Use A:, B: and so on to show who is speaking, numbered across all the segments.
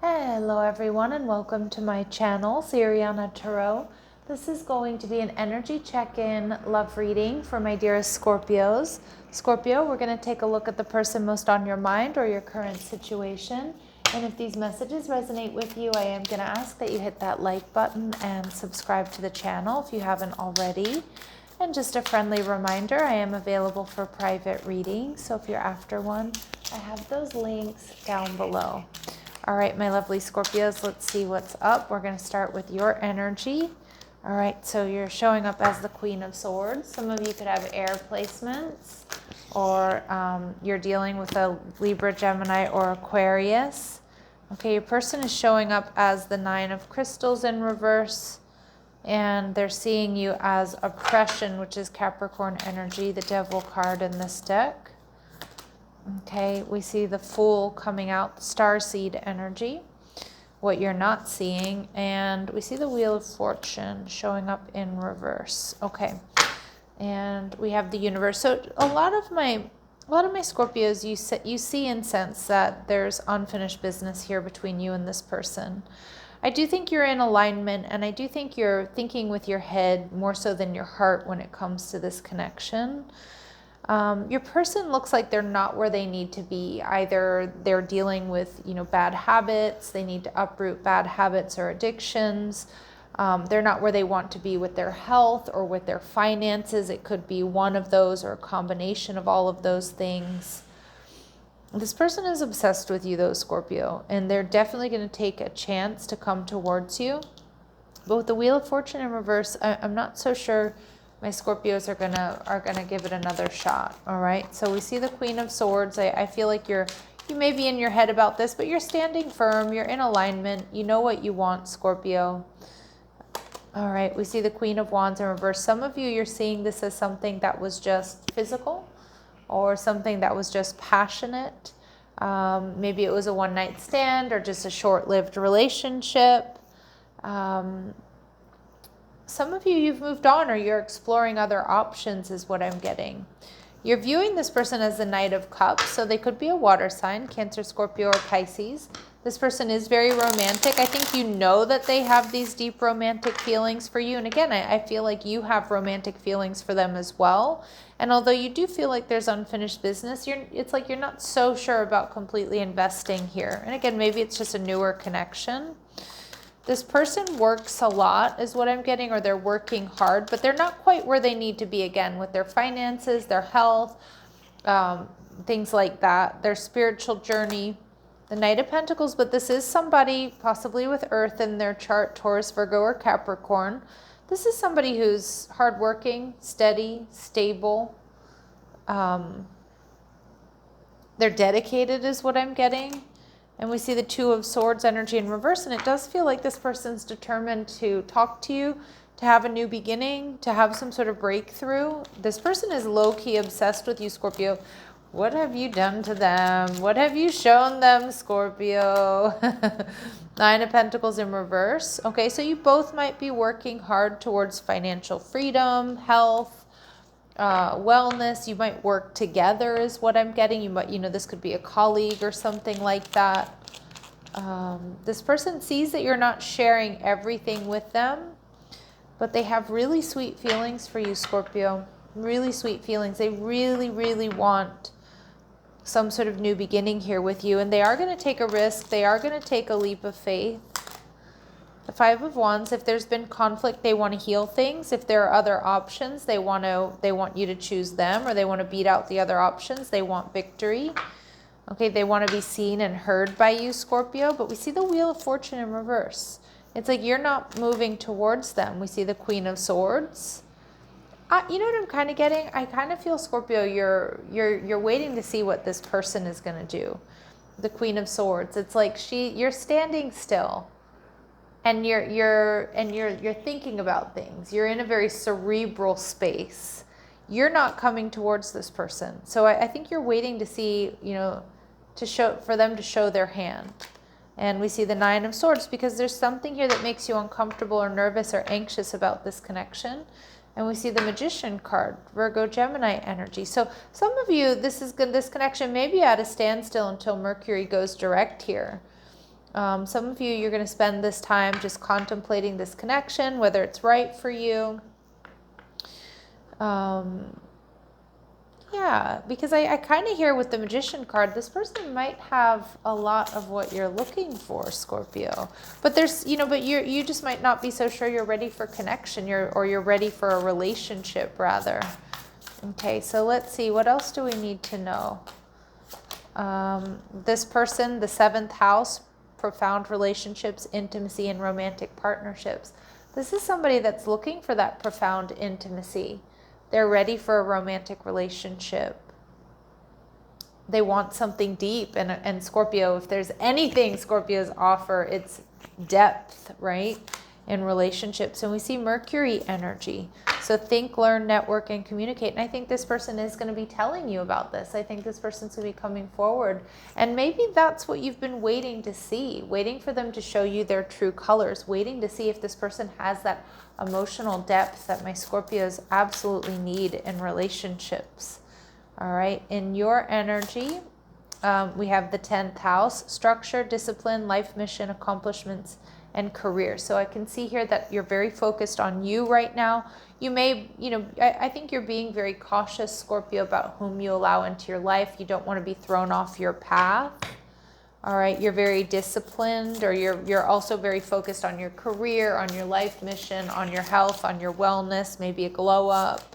A: Hello everyone and welcome to my channel, Siriana Tarot. This is going to be an energy check-in love reading for my dearest Scorpios. Scorpio, we're going to take a look at the person most on your mind or your current situation. And if these messages resonate with you, I am going to ask that you hit that like button and subscribe to the channel if you haven't already. And just a friendly reminder, I am available for private readings. So if you're after one, I have those links down below. All right, my lovely Scorpios, let's see what's up. We're going to start with your energy. All right, so you're showing up as the Queen of Swords. Some of you could have air placements, or you're dealing with a Libra, Gemini, or Aquarius. Okay, your person is showing up as the Nine of Crystals in reverse, and they're seeing you as oppression, which is Capricorn energy, the Devil card in this deck. Okay, we see the Fool coming out, Starseed energy, what you're not seeing, and we see the Wheel of Fortune showing up in reverse. Okay, and we have the Universe. So a lot of my Scorpios, you see and sense that there's unfinished business here between you and this person. I do think you're in alignment, and I do think you're thinking with your head more so than your heart when it comes to this connection. Your person looks like they're not where they need to be. Either they're dealing with, bad habits, they need to uproot bad habits or addictions. They're not where they want to be with their health or with their finances. It could be one of those or a combination of all of those things. This person is obsessed with you though, Scorpio, and they're definitely going to take a chance to come towards you. But with the Wheel of Fortune in reverse, I'm not so sure my Scorpios are gonna give it another shot. All right, so we see the Queen of Swords. I feel like you may be in your head about this, but you're standing firm, you're in alignment, you know what you want, Scorpio. All right, we see the Queen of Wands in reverse. Some of you, you're seeing this as something that was just physical or something that was just passionate. Maybe it was a one-night stand or just a short-lived relationship. Some of you, you've moved on or you're exploring other options is what I'm getting. You're viewing this person as the Knight of Cups, so they could be a water sign, Cancer, Scorpio, or Pisces. This person is very romantic. I think you know that they have these deep romantic feelings for you. And again, I feel like you have romantic feelings for them as well. And although you do feel like there's unfinished business, it's like you're not so sure about completely investing here. And again, maybe it's just a newer connection. This person works a lot is what I'm getting, or they're working hard, but they're not quite where they need to be again with their finances, their health, things like that, their spiritual journey, the Knight of Pentacles. But this is somebody possibly with Earth in their chart, Taurus, Virgo, or Capricorn. This is somebody who's hardworking, steady, stable. They're dedicated is what I'm getting. And we see the Two of Swords energy in reverse, and it does feel like this person's determined to talk to you, to have a new beginning, to have some sort of breakthrough. This person is low-key obsessed with you, Scorpio. What have you done to them? What have you shown them, Scorpio? Nine of Pentacles in reverse. Okay, so you both might be working hard towards financial freedom, health, wellness. You might work together is what I'm getting. You might, this could be a colleague or something like that. This person sees that you're not sharing everything with them, but they have really sweet feelings for you, Scorpio. Really sweet feelings. They really, really want some sort of new beginning here with you, and they are going to take a risk. They are going to take a leap of faith. The Five of Wands, if there's been conflict, they want to heal things. If there are other options, they want you to choose them, or they want to beat out the other options. They want victory. Okay, they want to be seen and heard by you, Scorpio. But we see the Wheel of Fortune in reverse. It's like you're not moving towards them. We see the Queen of Swords. You know what I'm kind of getting? I kind of feel, Scorpio, you're waiting to see what this person is going to do. The Queen of Swords. It's like you're standing still. And you're thinking about things. You're in a very cerebral space. You're not coming towards this person. So I think you're waiting to see, for them to show their hand. And we see the Nine of Swords because there's something here that makes you uncomfortable or nervous or anxious about this connection. And we see the Magician card, Virgo, Gemini energy. So some of you, this connection may be at a standstill until Mercury goes direct here. Some of you, you're going to spend this time just contemplating this connection, whether it's right for you. Yeah, because I kind of hear with the Magician card, this person might have a lot of what you're looking for, Scorpio. But there's, but you just might not be so sure you're ready for connection, or you're ready for a relationship, rather. Okay, so let's see, what else do we need to know? This person, the 7th house, profound relationships, intimacy, and romantic partnerships. This is somebody that's looking for that profound intimacy. They're ready for a romantic relationship. They want something deep. And Scorpio, if there's anything Scorpios offer, it's depth, right? In relationships. And we see Mercury energy. So think, learn, network, and communicate. And I think this person is going to be telling you about this. I think this person's going to be coming forward. And maybe that's what you've been waiting to see, waiting for them to show you their true colors, waiting to see if this person has that emotional depth that my Scorpios absolutely need in relationships. All right. In your energy, we have the 10th house, structure, discipline, life mission, accomplishments, and career. So I can see here that you're very focused on you right now. You may, I think you're being very cautious, Scorpio, about whom you allow into your life. You don't want to be thrown off your path. All right, you're very disciplined, or you're also very focused on your career, on your life mission, on your health, on your wellness, maybe a glow up.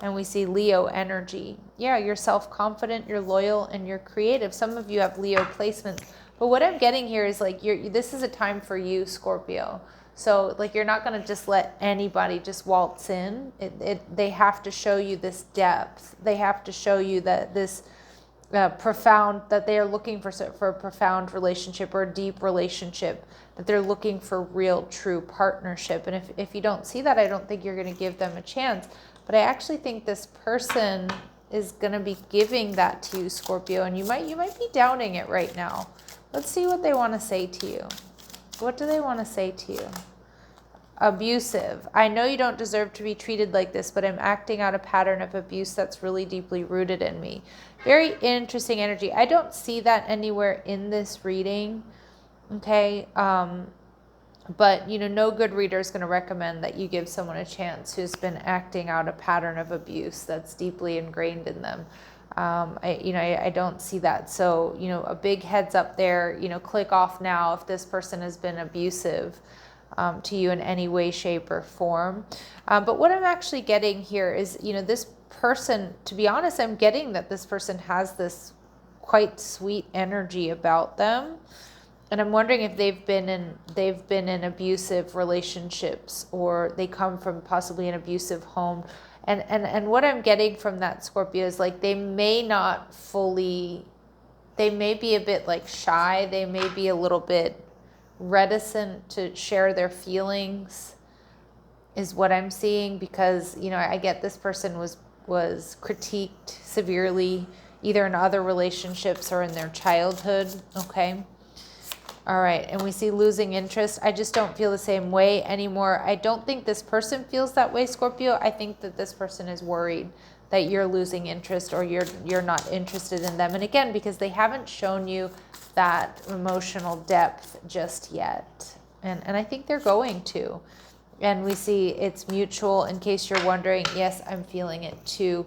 A: And we see Leo energy. Yeah, you're self-confident, you're loyal, and you're creative. Some of you have Leo placements. But what I'm getting here is like this is a time for you, Scorpio. So like you're not going to just let anybody just waltz in. They have to show you this depth. They have to show you that this profound, that they are looking for a profound relationship or a deep relationship, that they're looking for real, true partnership. And if you don't see that, I don't think you're going to give them a chance. But I actually think this person is going to be giving that to you, Scorpio, and you might be doubting it right now. Let's see what they want to say to you. What do they want to say to you? Abusive. I know you don't deserve to be treated like this, but I'm acting out a pattern of abuse that's really deeply rooted in me. Very interesting energy. I don't see that anywhere in this reading. Okay. But, no good reader is going to recommend that you give someone a chance who's been acting out a pattern of abuse that's deeply ingrained in them. I don't see that. So, a big heads up there, click off now if this person has been abusive to you in any way, shape, or form. But what I'm actually getting here is, this person, to be honest, I'm getting that this person has this quite sweet energy about them. And I'm wondering if they've been in abusive relationships, or they come from possibly an abusive home. And what I'm getting from that, Scorpio, is like they may be a bit like shy. They may be a little bit reticent to share their feelings, is what I'm seeing, because, I get this person was critiqued severely, either in other relationships or in their childhood. Okay. All right, and we see losing interest. I just don't feel the same way anymore. I don't think this person feels that way, Scorpio. I think that this person is worried that you're losing interest, or you're not interested in them. And again, because they haven't shown you that emotional depth just yet. And I think they're going to. And we see it's mutual. In case you're wondering, yes, I'm feeling it too.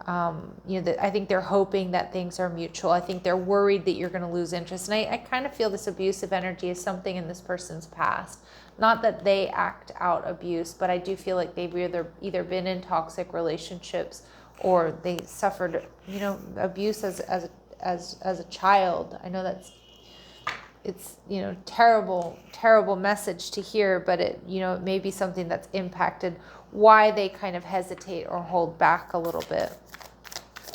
A: I think they're hoping that things are mutual. I think they're worried that you're going to lose interest. And I kind of feel this abusive energy is something in this person's past. Not that they act out abuse, but I do feel like they've either been in toxic relationships, or they suffered, abuse as a child. I know it's terrible message to hear, but it may be something that's impacted why they kind of hesitate or hold back a little bit.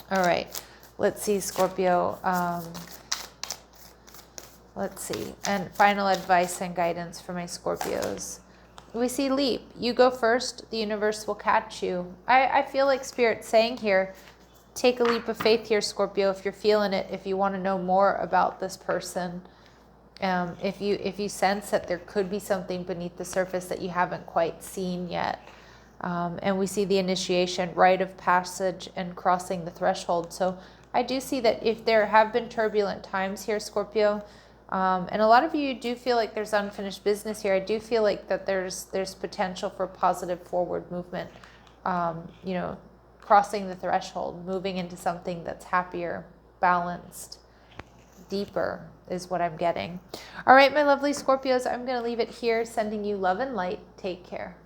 A: All right, let's see, Scorpio. Let's see. And final advice and guidance for my Scorpios. We see leap. You go first. The universe will catch you. I feel like Spirit's saying here, take a leap of faith here, Scorpio, if you're feeling it, if you want to know more about this person. If you sense that there could be something beneath the surface that you haven't quite seen yet. And we see the initiation, rite of passage, and crossing the threshold. So I do see that if there have been turbulent times here, Scorpio, And a lot of you do feel like there's unfinished business here. I do feel like that there's potential for positive forward movement, you know, crossing the threshold, moving into something that's happier, balanced, deeper is what I'm getting. All right, my lovely Scorpios, I'm going to leave it here, sending you love and light. Take care.